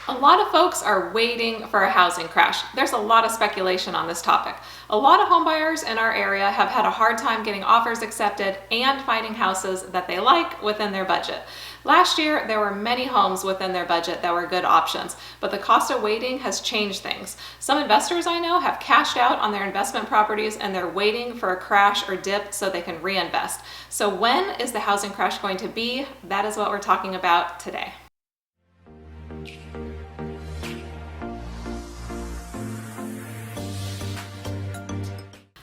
A lot of folks are waiting for a housing crash. There's a lot of speculation on this topic. A lot of homebuyers in our area have had a hard time getting offers accepted and finding houses that they like within their budget. Last year, there were many homes within their budget that were good options, but the cost of waiting has changed things. Some investors I know have cashed out on their investment properties and they're waiting for a crash or dip so they can reinvest. So when is the housing crash going to be? That is what we're talking about today.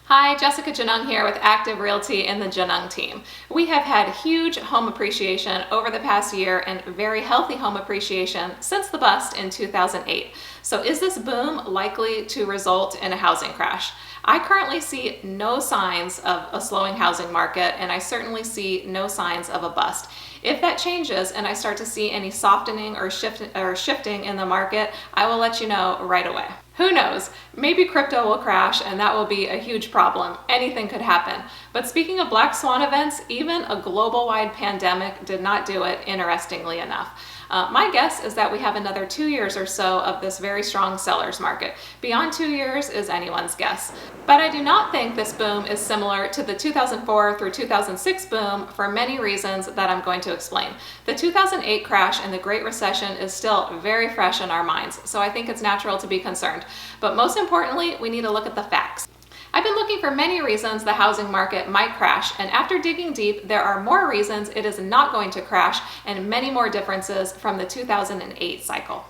Hi, Jessica Genung here with Active Realty and the Genung team. We have had huge home appreciation over the past year and very healthy home appreciation since the bust in 2008. So is this boom likely to result in a housing crash? I currently see no signs of a slowing housing market, and I certainly see no signs of a bust. If that changes and I start to see any softening or shifting in the market, I will let you know right away. Who knows? Maybe crypto will crash and that will be a huge problem. Anything could happen. But speaking of black swan events, even a global-wide pandemic did not do it, interestingly enough. My guess is that we have another 2 years or so of this very strong seller's market. Beyond 2 years is anyone's guess. But I do not think this boom is similar to the 2004 through 2006 boom for many reasons that I'm going to explain. The 2008 crash and the Great Recession is still very fresh in our minds, so I think it's natural to be concerned. But most importantly, we need to look at the facts. I've been looking for many reasons the housing market might crash, and after digging deep, there are more reasons it is not going to crash and many more differences from the 2008 cycle.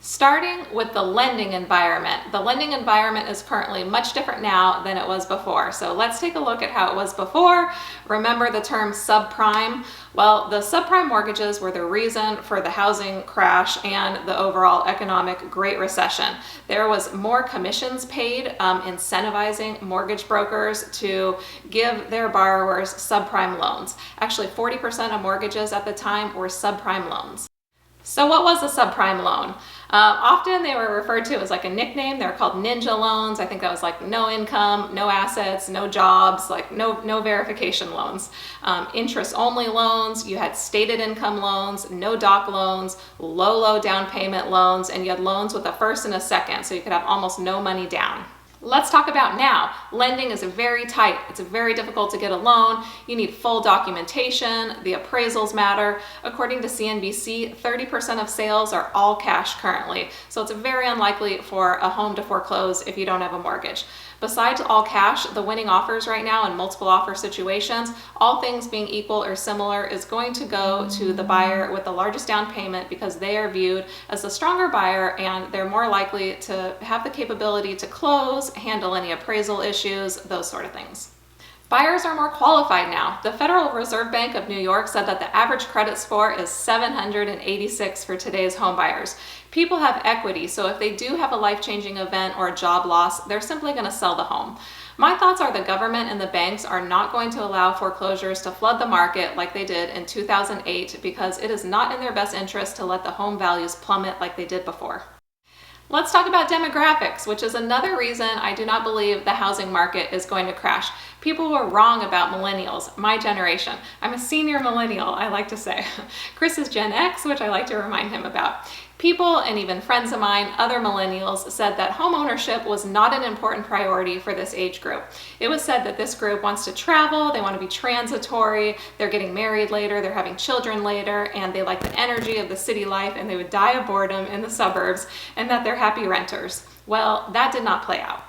Starting with the lending environment. The lending environment is currently much different now than it was before. So let's take a look at how it was before. Remember the term subprime? Well, the subprime mortgages were the reason for the housing crash and the overall economic Great Recession. There was more commissions paid, incentivizing mortgage brokers to give their borrowers subprime loans. Actually, 40% of mortgages at the time were subprime loans. So what was a subprime loan? Often they were referred to as like a nickname. They're called ninja loans. I think that was like no income, no assets, no jobs, like no verification loans. Interest-only loans, you had stated income loans, no doc loans, low down payment loans, and you had loans with a first and a second, so you could have almost no money down. Let's talk about now. Lending is very tight. It's very difficult to get a loan. You need full documentation. The appraisals matter. According to CNBC, 30% of sales are all cash currently. So it's very unlikely for a home to foreclose if you don't have a mortgage. Besides all cash, the winning offers right now in multiple offer situations, all things being equal or similar, is going to go to the buyer with the largest down payment because they are viewed as the stronger buyer and they're more likely to have the capability to close, handle any appraisal issues, those sort of things. Buyers are more qualified now. The Federal Reserve Bank of New York said that the average credit score is 786 for today's home buyers. People have equity, so if they do have a life-changing event or a job loss, they're simply going to sell the home. My thoughts are the government and the banks are not going to allow foreclosures to flood the market like they did in 2008 because it is not in their best interest to let the home values plummet like they did before. Let's talk about demographics, which is another reason I do not believe the housing market is going to crash. People were wrong about millennials, my generation. I'm a senior millennial, I like to say. Chris is Gen X, which I like to remind him about. People, and even friends of mine, other millennials, said that home ownership was not an important priority for this age group. It was said that this group wants to travel, they want to be transitory, they're getting married later, they're having children later, and they like the energy of the city life and they would die of boredom in the suburbs, and that they're happy renters. Well, that did not play out.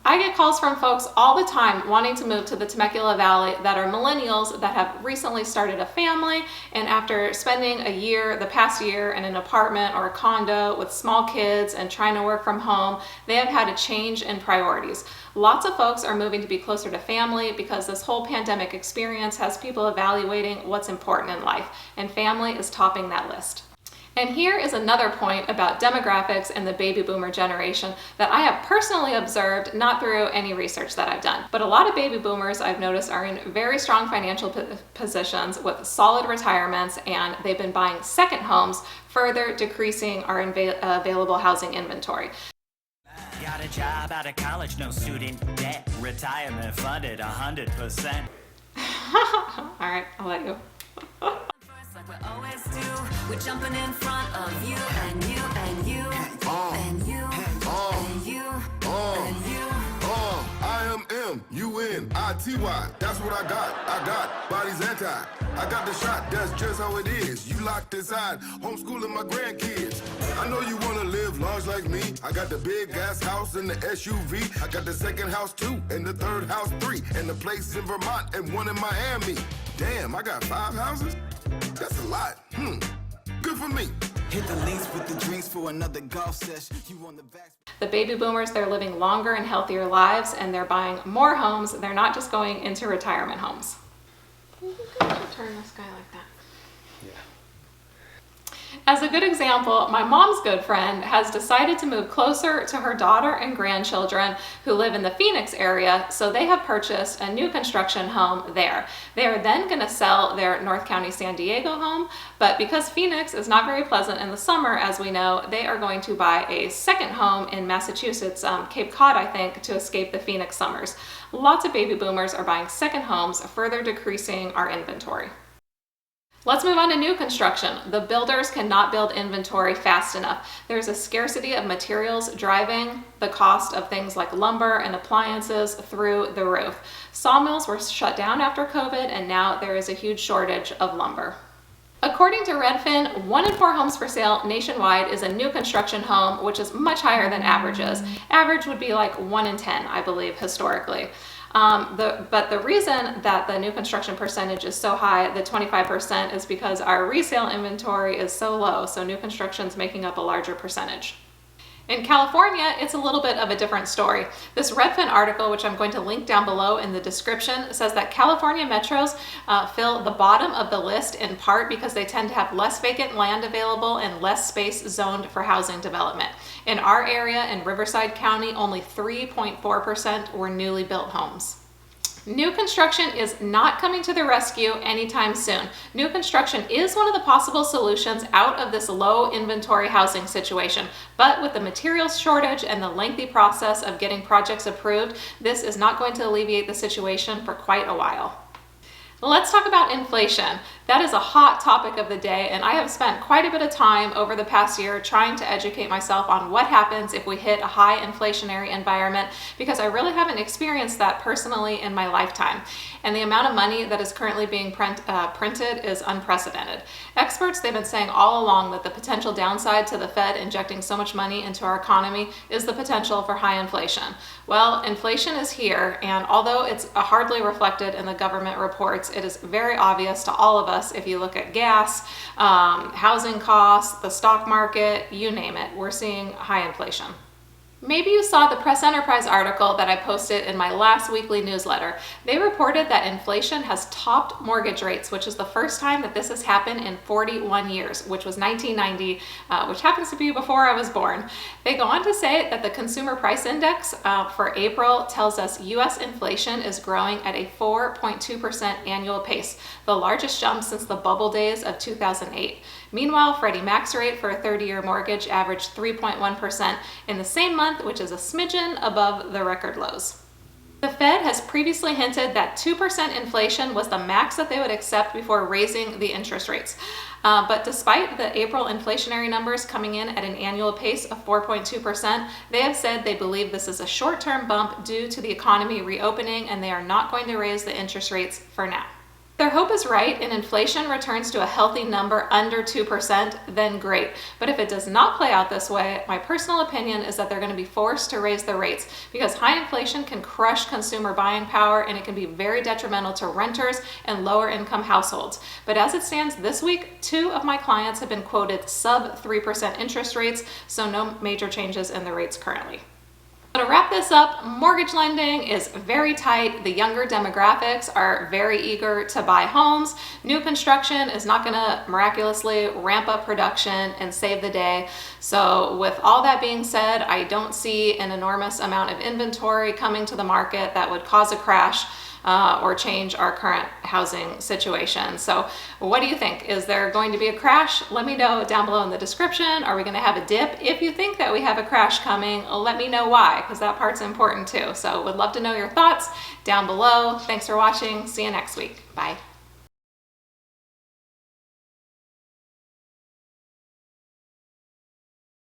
I get calls from folks all the time wanting to move to the Temecula Valley that are millennials that have recently started a family, and after spending the past year in an apartment or a condo with small kids and trying to work from home, they have had a change in priorities. Lots of folks are moving to be closer to family because this whole pandemic experience has people evaluating what's important in life, and family is topping that list. And here is another point about demographics and the baby boomer generation that I have personally observed, not through any research that I've done. But a lot of baby boomers I've noticed are in very strong financial positions with solid retirements, and they've been buying second homes, further decreasing our available housing inventory. Got a job out of college, no student debt, retirement funded 100%. All right, I'll let you. Like we always do, we're jumping in front of you and you and Immunity. That's what I got. I got body's anti. I got the shot. That's just how it is. You locked inside. Homeschooling my grandkids. I know you wanna live large like me. I got the big ass house and the SUV. I got the second house too, and the third house 3, and the place in Vermont and one in Miami. Damn, I got 5 houses? That's a lot. Good for me. Hit the links with the drinks for another golf session. You on the Vax. The baby boomers, they're living longer and healthier lives, and they're buying more homes. They're not just going into retirement homes. You can turn this guy like that. As a good example, my mom's good friend has decided to move closer to her daughter and grandchildren who live in the Phoenix area, so they have purchased a new construction home there. They are then going to sell their North County San Diego home, but because Phoenix is not very pleasant in the summer, as we know, they are going to buy a second home in Massachusetts, Cape Cod, I think, to escape the Phoenix summers. Lots of baby boomers are buying second homes, further decreasing our inventory. Let's move on to new construction. The builders cannot build inventory fast enough. There's a scarcity of materials driving the cost of things like lumber and appliances through the roof. Sawmills were shut down after COVID, and now there is a huge shortage of lumber. According to Redfin, 1 in 4 homes for sale nationwide is a new construction home, which is much higher than averages. Average would be like 1 in 10, I believe, historically. But the reason that the new construction percentage is so high, the 25%, is because our resale inventory is so low, so new construction is making up a larger percentage. In California, it's a little bit of a different story. This Redfin article, which I'm going to link down below in the description, says that California metros fill the bottom of the list in part because they tend to have less vacant land available and less space zoned for housing development. In our area in Riverside County, only 3.4% were newly built homes. New construction is not coming to the rescue anytime soon. New construction is one of the possible solutions out of this low inventory housing situation, but with the materials shortage and the lengthy process of getting projects approved, this is not going to alleviate the situation for quite a while. Let's talk about inflation. That is a hot topic of the day, and I have spent quite a bit of time over the past year trying to educate myself on what happens if we hit a high inflationary environment, because I really haven't experienced that personally in my lifetime. And the amount of money that is currently being printed is unprecedented. Experts, they've been saying all along that the potential downside to the Fed injecting so much money into our economy is the potential for high inflation. Well, inflation is here, and although it's hardly reflected in the government reports, it is very obvious to all of us if you look at gas, housing costs, the stock market, you name it, we're seeing high inflation. Maybe you saw the Press Enterprise article that I posted in my last weekly newsletter. They reported that inflation has topped mortgage rates, which is the first time that this has happened in 41 years, which was 1990, which happens to be before I was born. They go on to say that the Consumer Price Index for April tells us U.S. inflation is growing at a 4.2% annual pace, the largest jump since the bubble days of 2008. Meanwhile, Freddie Mac's rate for a 30-year mortgage averaged 3.1% in the same month, which is a smidgen above the record lows. The Fed has previously hinted that 2% inflation was the max that they would accept before raising the interest rates. But despite the April inflationary numbers coming in at an annual pace of 4.2%, they have said they believe this is a short-term bump due to the economy reopening, and they are not going to raise the interest rates for now. Their hope is right and inflation returns to a healthy number under 2%, then great. But if it does not play out this way, my personal opinion is that they're going to be forced to raise the rates, because high inflation can crush consumer buying power and it can be very detrimental to renters and lower income households. But as it stands this week, 2 of my clients have been quoted sub 3% interest rates, so no major changes in the rates currently. To wrap this up, mortgage lending is very tight. The younger demographics are very eager to buy homes. New construction is not going to miraculously ramp up production and save the day. So with all that being said, I don't see an enormous amount of inventory coming to the market that would cause a crash or change our current housing situation. So what do you think? Is there going to be a crash? Let me know down below in the description. Are we going to have a dip? If you think that we have a crash coming, let me know why, because that part's important too. So would love to know your thoughts down below. Thanks for watching. See you next week. Bye.